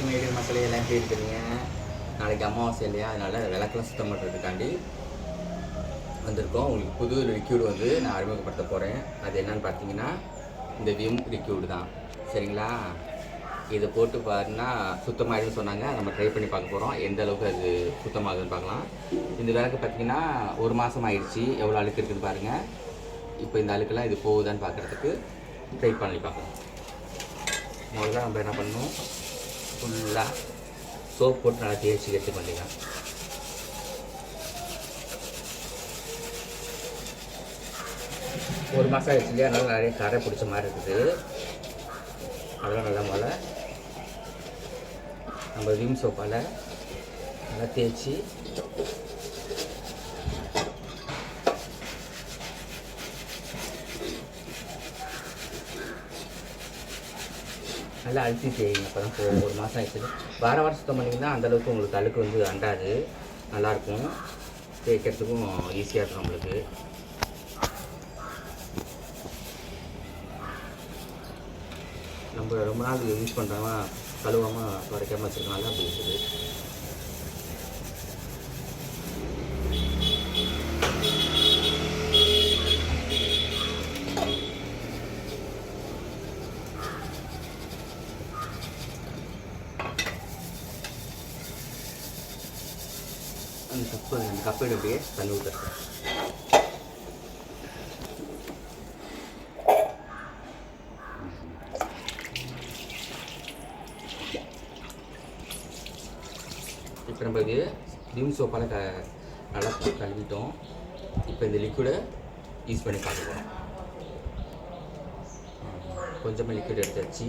மேடு மக்களே எல்லாம் எப்படி இருக்கிறீங்க? நாளைக்கு அமாவாசை இல்லையா, அதனால் விளக்கெல்லாம் சுத்தம் பண்ணுறதுக்காண்டி வந்திருக்கோம். உங்களுக்கு புது லிக்யூடு வந்து நான் அறிமுகப்படுத்த போகிறேன். அது என்னன்னு பார்த்தீங்கன்னா இந்த விம் லிக்யூடு தான். சரிங்களா? இதை போட்டு பாருன்னா சுத்தமாகிடுன்னு சொன்னாங்க. நம்ம ட்ரை பண்ணி பார்க்க போகிறோம். எந்த அளவுக்கு அது சுத்தமாகுதுன்னு பார்க்கலாம். இந்த விளக்கு பார்த்தீங்கன்னா 1 மாதம் ஆயிடுச்சு. எவ்வளோ அழுக்கு இருக்குதுன்னு பாருங்கள். இப்போ இந்த அழுக்கெல்லாம் இது போகுதான்னு பார்க்குறதுக்கு ட்ரை பண்ணி பார்க்கலாம். முதல்ல நம்ம என்ன பண்ணணும், ஃபுல்லாக சோப் போட்டு நல்லா தேய்ச்சி எடுத்து பண்ணிக்கலாம். ஒரு மாதம் ஆயிடுச்சு இல்லையா, அதனால நிறைய கரை பிடிச்ச மாதிரி இருக்குது. அதெல்லாம் நல்லா முதல்ல நம்ம விம் சோப்பால் நல்லா தேய்ச்சி நல்லா அழுத்தி செய்யுங்க. அப்போ தான் 1 மாதம் ஆயிடுச்சு. வாரம் சுத்தம் பண்ணிங்கன்னா அந்தளவுக்கு உங்களுக்கு அழுக்கு வந்து அண்டாது, நல்லாயிருக்கும். தேய்க்கிறதுக்கும் ஈஸியாக இருக்கும் நம்மளுக்கு. நம்ம ரொம்ப நாள் யூஸ் பண்ணுறோமா கழுவாமல் துடைக்காமல் வச்சுருக்கனால அப்படி இருக்குது. அந்த கப்பு அப்படியே தண்ணி ஊற்றுறேன். இப்போ நம்ம இது விம் சோப்பால் நல்லா கழுவிட்டோம். இப்போ இந்த லிக்விடை யூஸ் பண்ணி பார்த்துக்கலாம். கொஞ்சமாக லிக்விட் எடுத்து வச்சு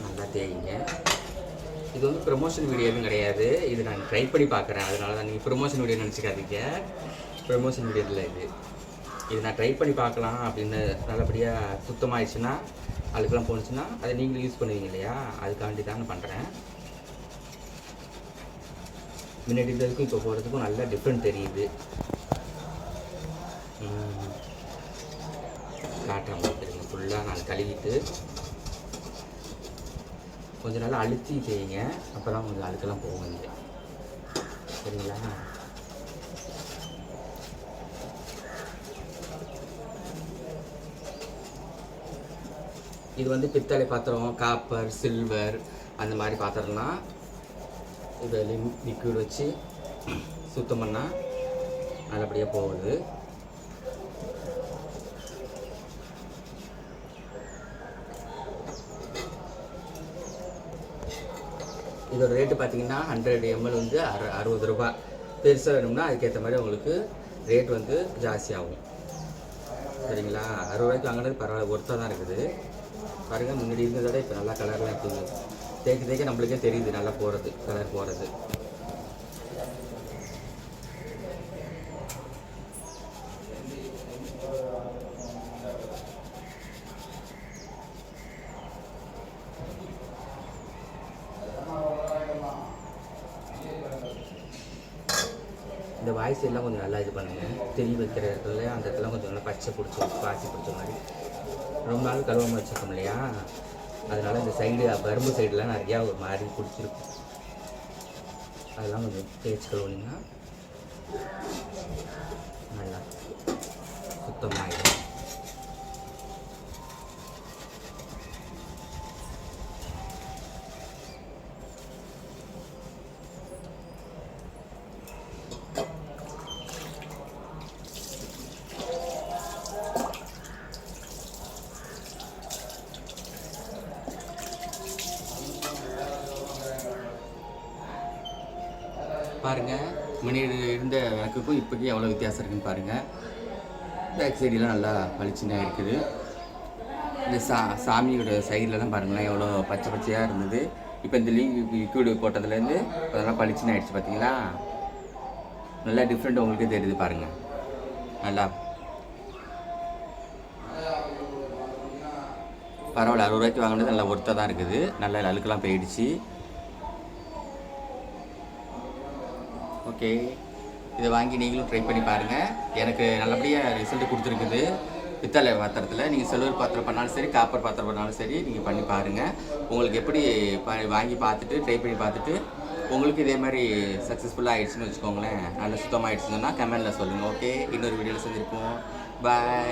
நல்லா தேய்ங்க. இது வந்து ப்ரமோஷன் வீடியோ எதுவும் கிடையாது. இது நான் ட்ரை பண்ணி பார்க்குறேன். அதனால தான் நீங்கள் ப்ரமோஷன் வீடியோ நினச்சிக்காதீங்க. ப்ரமோஷன் வீடியோ இல்லை இது நான் ட்ரை பண்ணி பார்க்கலாம் அப்படின்னு. நல்லபடியாக சுத்தமாகிடுச்சுன்னா, அதுக்கெல்லாம் போணுச்சுன்னா அதை நீங்களும் யூஸ் பண்ணுவீங்க இல்லையா, அதுக்காண்டி தான் பண்ணுறேன். முன்னாடி இருந்ததுக்கும் இப்போ போகிறதுக்கும் நல்ல டிஃப்ரெண்ட் தெரியுது. காட்டுறேன் உங்களுக்கு தெரியுங்க. ஃபுல்லாக நான் கழுவிட்டு கொஞ்சம் நல்லா அழுத்தி செய்யுங்க. அப்போ தான் கொஞ்சம் அழுக்கெல்லாம் போகுங்க. சரிங்களா? இது வந்து பித்தளை பாத்திரம், காப்பர், சில்வர் அந்த மாதிரி பாத்திரம்லாம் இதை லிக்விட் வச்சு சுத்தம் பண்ணால் நல்லபடியாக போகுது. இதோட ரேட்டு பார்த்தீங்கன்னா 100 ml வந்து 60 ரூபா. பெருசாக வேணும்னா அதுக்கேற்ற மாதிரி உங்களுக்கு ரேட் வந்து ஜாஸ்தியாகும். சரிங்களா? 60 ரூபாய்க்கு வாங்கினது பரவாயில்ல, ஒர்த்தாக தான் இருக்குது. பாருங்கள், முன்னாடி இருந்ததோட இப்போ நல்லா கலர்லாம் இருக்குது. தேய்க்க தேய்க்க நம்மளுக்கே தெரியுது நல்லா போகிறது, கலர் போகிறது. இந்த வாய்ஸ் எல்லாம் கொஞ்சம் நல்லா இது பண்ணுங்கள். தெரிய வைக்கிற இடத்துல அந்த இடத்துல கொஞ்சம் நல்லா பச்சை பிடிச்ச பாசி பிடிச்ச மாதிரி ரொம்ப நாள் கழுவாமல் வச்சுருக்கோம் இல்லையா, அதனால் இந்த சைடு கரும்பு சைடெலாம் நிறையா ஒரு மாதிரி பிடிச்சிருக்கும். அதெல்லாம் கொஞ்சம் தேய்ச்சி கழுவுனீங்கன்னா நல்லா சுத்தமாகிடும். பாருங்கள், முன்னாடி இருந்த விளக்குக்கும் இப்போக்கி எவ்வளோ வித்தியாசம் இருக்குதுன்னு பாருங்கள். பேக் சைடெலாம் நல்லா பளிச்சுன்னு இருக்குது. இந்த சாமியோட சைட்லலாம் பாருங்களேன் எவ்வளோ பச்சை பச்சையாக இருந்தது. இப்போ இந்த லிக்விடு போட்டதுலேருந்து அதெல்லாம் பளிச்சுன்னு ஆகிடுச்சு. பார்த்தீங்களா? நல்லா டிஃப்ரெண்ட் உங்களுக்கே தெரியுது பாருங்கள். நல்லா பரவாயில்ல, 60 ரூபாய்க்கு வாங்கினது நல்லா ஒர்த்தாக தான் இருக்குது. நல்லா அழுக்கெல்லாம் போயிடுச்சு. ஓகே, இதை வாங்கி நீங்களும் ட்ரை பண்ணி பாருங்கள். எனக்கு நல்லபடியாக ரிசல்ட் கொடுத்துருக்குது. பித்தளை பாத்திரத்தில் நீங்கள் சில்வர் பாத்திரம் பண்ணாலும் சரி, காப்பர் பாத்திரம் பண்ணாலும் சரி, நீங்கள் பண்ணி பாருங்கள். உங்களுக்கு எப்படி வாங்கி பார்த்துட்டு ட்ரை பண்ணி பார்த்துட்டு உங்களுக்கு இதே மாதிரி சக்ஸஸ்ஃபுல்லாக ஆகிடுச்சுன்னு வச்சுக்கோங்களேன், நல்ல சுத்தமாக ஆகிடுச்சுன்னா கமெண்டில் சொல்லுங்கள். ஓகே, இன்னொரு வீடியோவில் சந்திப்போம். பாய்.